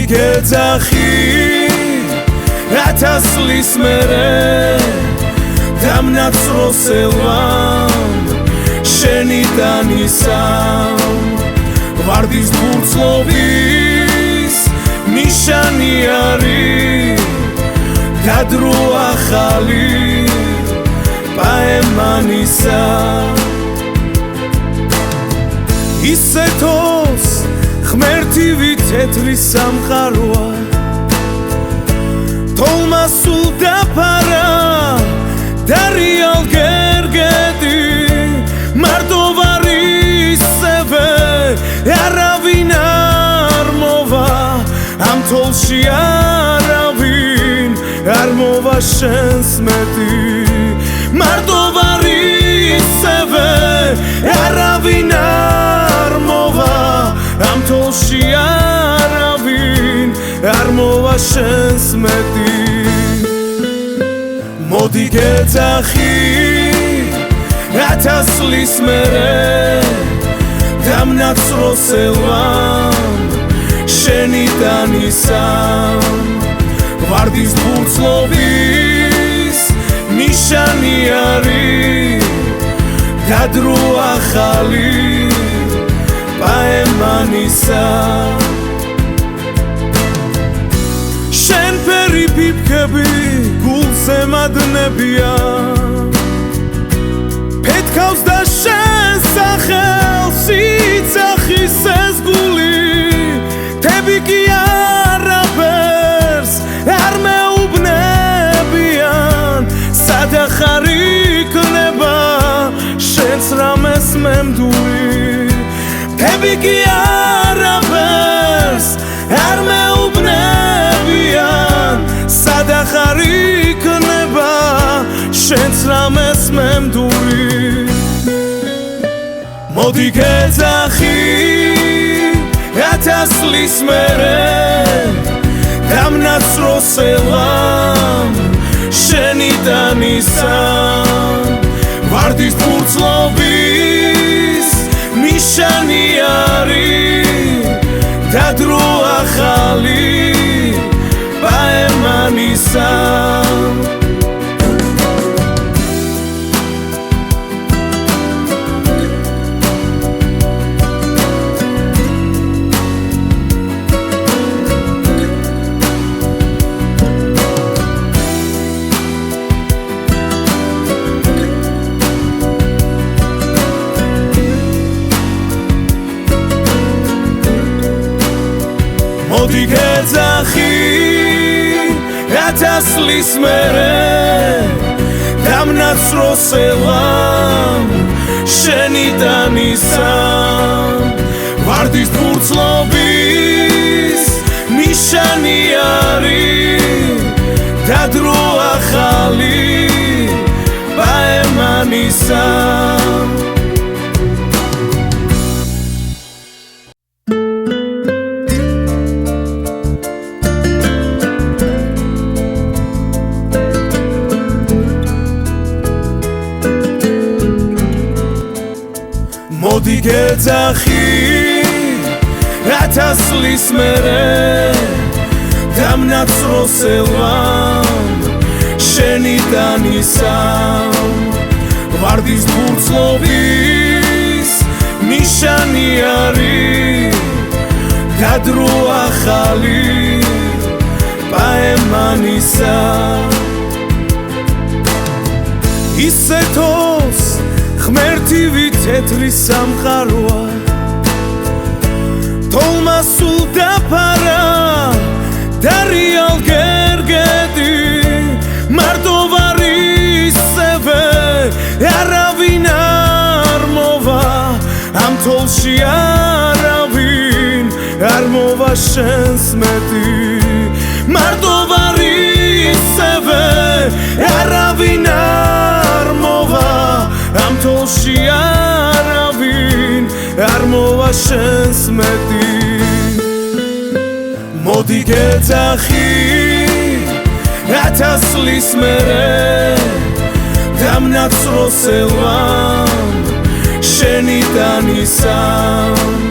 გეძახი ათასლის მერე დამნაცროსელვამ შენი დანისამ ვარდის ბურცლობის ნიშანი არის გადრო ახალი პაემანისა ისეთოს ღმერთივი თეთრი სამყაროა თოლმა სულ დაფარა დარიალ გერგედი მარტო ვარ ისევე არავინ არ მოვა ამ თოლში არავინ არ მოვა შენს მეტი მარტო ვარ ისევე არავინ არ მოვა ამ თოლში არავინ არ მოვა შენს მეტი მოდი გეძახი ათასლის მერე დამნაცროსელვამ შენი დანისამ ვარდის ბურცლობის ნიშანი არის გადრო ახალი პაემანისა შენ ფერი პიპკები გულზე მადნებია პეთქავს და შენ სახელს იცახის ეს გული თები კი არაფერს არ მეუბნებიან სადახარ იქნება შენს რამეს მემდური თები კი არაფერს არ მეუბნებიან სადახარ იქნება შენს რამეს მემდური მოდი გეძახი ათასლის მერე დამნაცროსელვამ შენი დანისამ ვარდის ბურცლობის ნიშანი არის გადრო ახალი პაემანისა მოდი გეძახი ათასლის მერე დამნაცროსელვამ შენი დანისამ ვარდის ბურცლობის ნიშანი არის გადრო ახალი პაემანისა მოდი გეძახი ათასლის მერე დამნაცროსელვამ შენი დანისამ ვარდის ბურცლობის ნიშანი არის გადრო ახალი პაემანისა ისეთოს ღმერთივი თეთრი სამყაროა თოლმა სულ დაფარა დარიალ გერგედი მარტო ვარ ისევე არავინ არ მოვა ამ თოლში არავინ არ მოვა შენს მეტი მარტო ვარ ისევე არავინ არ მოვა ამ თოლში არავინ არ მოვა შენს მეტი მოდი გეძახი ათასლის მერე დამნაცროსელვამ შენი დანისამ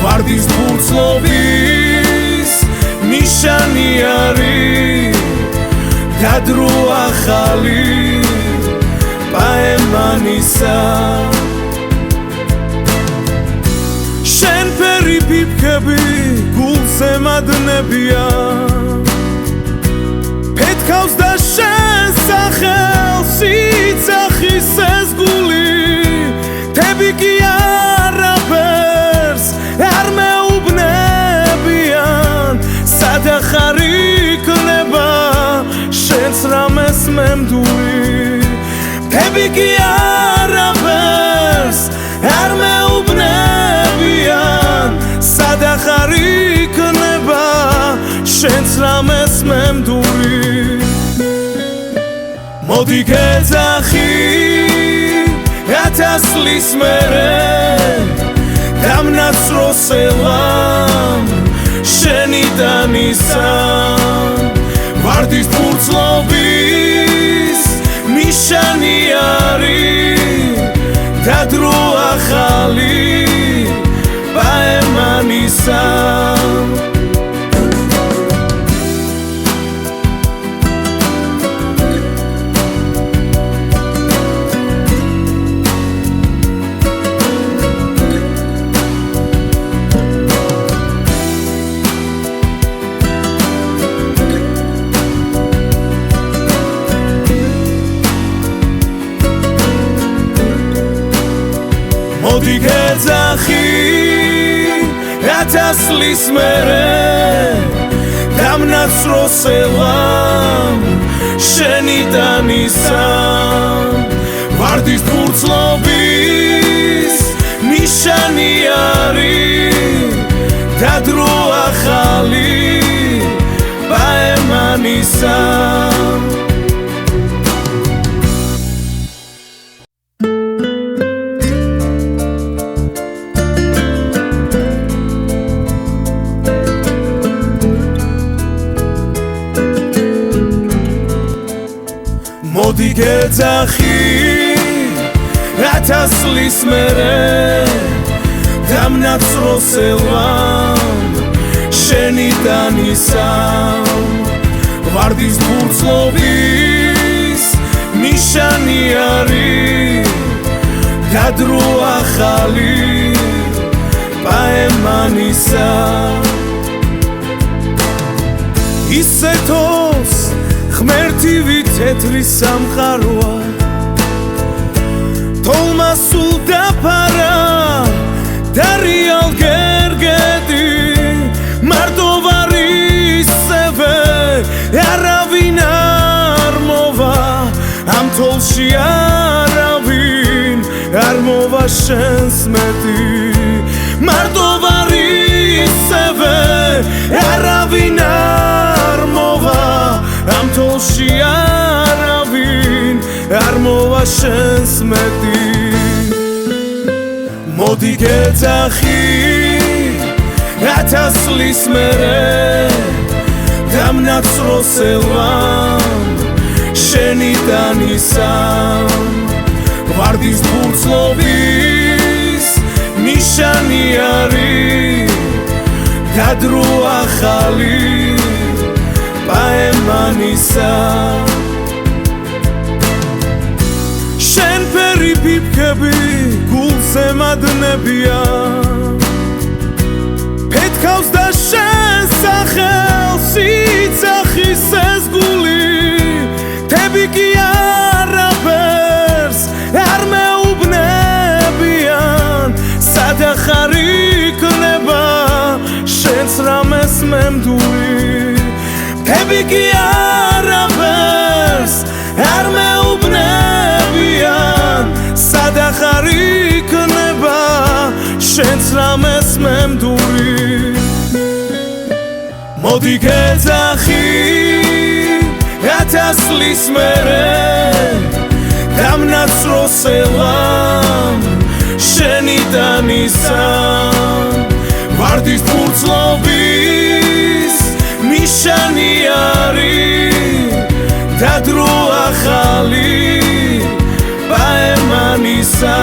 ვარდის ბურცლობის ნიშანი არის დადრო ახალი პაემანისა შენ ფერი ფიფქები გულზე მადნებია ფეთქავს და შენ სახელს იცახის ეს გული თები კი არაფერს არ მეუბნებიან სადახარ იქნება შენს რამეს მემდური თები კი არაფერს არ მეუბნებიან სადახარ იქნება შენს რამეს მემდური მოდი გეძახი ათასლის მერე დამნაცრო სელამ შენიდან ისამ ვარდის ფურცლობის ნიშანი არის დადრო ახალი პაემანისა მოდი გეძახი ათასლის მერე დამნაცრო სელამ შენიდან ისამ ვარდის ფურცლობის ნიშანი არის დადრო ახალი პაემანისა მოდი გეძახი ათასლის მერე დამნაცრო სელამ შენიდან ისამ ვარდის ფურცლობის ნიშანი არის დადრო ახალი პაემანისა ისეთოს ღმერთივი თეთრი სამყაროა თოლმა სულ დაფარა და რეალ გერგედი მარტო ვარ ისევე არავინ არ მოვა ამ თოლში არავინ არ მოვა შენს მეტი მარტო ვარ ისევე არავინ არ მოვა ამ თოლში არავინ არ მოვა შენს მეტი მოდი გეძახი ათასლის მერე დამნაცრო სელამ შენიდან ისამ ვარდის ფურცლობის ნიშანი არის დადრო ახალი პაემანისა შენ ფერი ფიფქები გულზე მადნებია ფეთქავს და შენ სახელს იცახის ეს გული თები კი არაფერს არ მეუბნებიან სადახარ იქნება შენს რამეს მემდური თები კი არაფერს არ მეუბნებიან სადახარ იქნება შენს რამეს მემდური მოდი გეძახი ათასლის მერე დამნაცრო სელამ შენიდან ისამ ვარდის ფურცლობის ნიშანი არის დადრო ახალი პაემანისა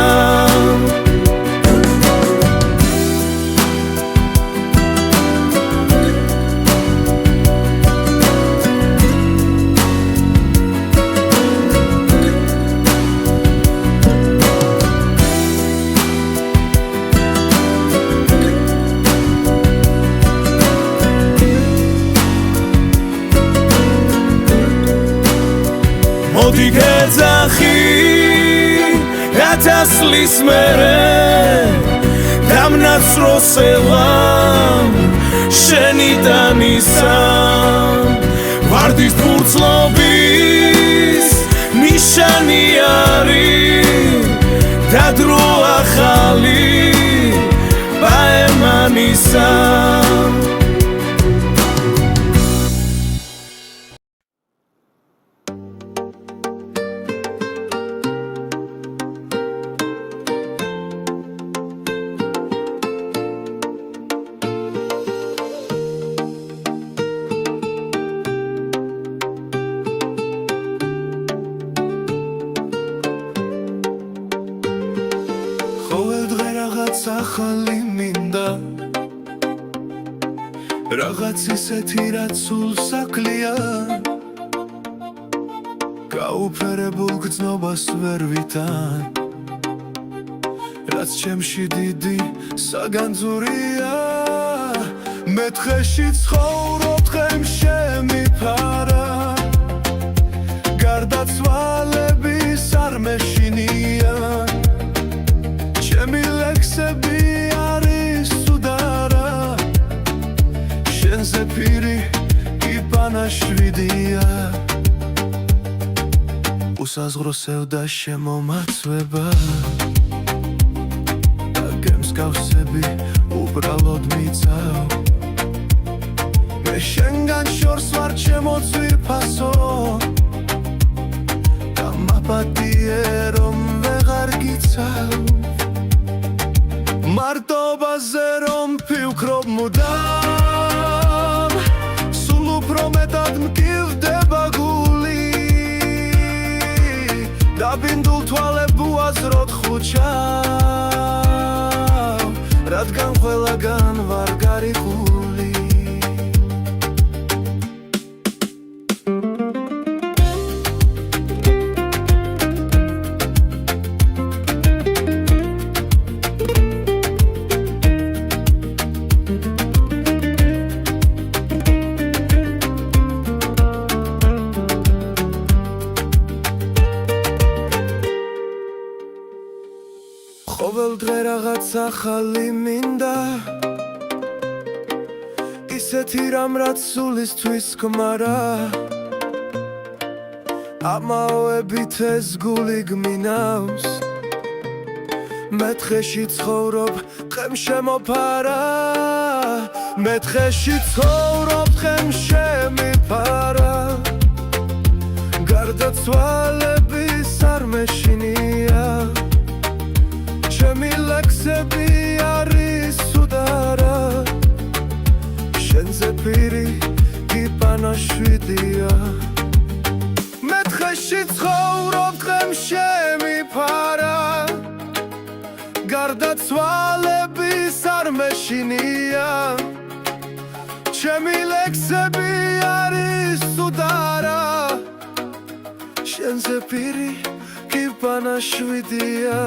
მოდი გეძახი ათასლის მერე დამნაცროსელამ შენი ტანისა ვარდის ფურცლობის ნიშანი არის და დრო ახალი ბაემანისა ახალი მინდა რაღაც ისეთი რაც სულს აკლია გაუფერებულ გრძნობას ვერ ვითან რაც ჩემში დიდი საგანძურია მე დღეში ცხოვრობ დღემ შემიფარა გარდაცვალების არ მეშინია ჩემი ლექსები არის უდარა შენზე პირი იპანაშვიდია უსაზღრო სევდა შემომაცვება და გემსგავსები უბრალოდ მიწავ მე შენგან შორს ვარ ჩემო ძვირფასო და მაპატიე რომ ვეღარ გიცავ მარტობაზე რომ ფიქრობ მუდამ სულ უფრო მეტად მკივდება გული დაბინდულ თვალებ უაზროდ ხუჩავ რადგან ყველაგან ვარ გარიყული ყოველ დღე რაღაც ახალი მინდა ისეთი რამ რაც სულისთვის გმარა ამაოებით ეს გული გმინავს მე დღეში ცხოვრობ დღემ შემოფარა მე დღეში ცხოვრობ დღემ შემიფარა გარდაცვალების არ მეშინია ჩემი ლექსები არის უდარა შენზე პირი იპანაშვიდია მე დღეში ცხოვრობ დღემ შემიფარა გარდაცვალების არ მეშინია ჩემი ლექსები არის უდარა შენზე პირი იპანაშვიდია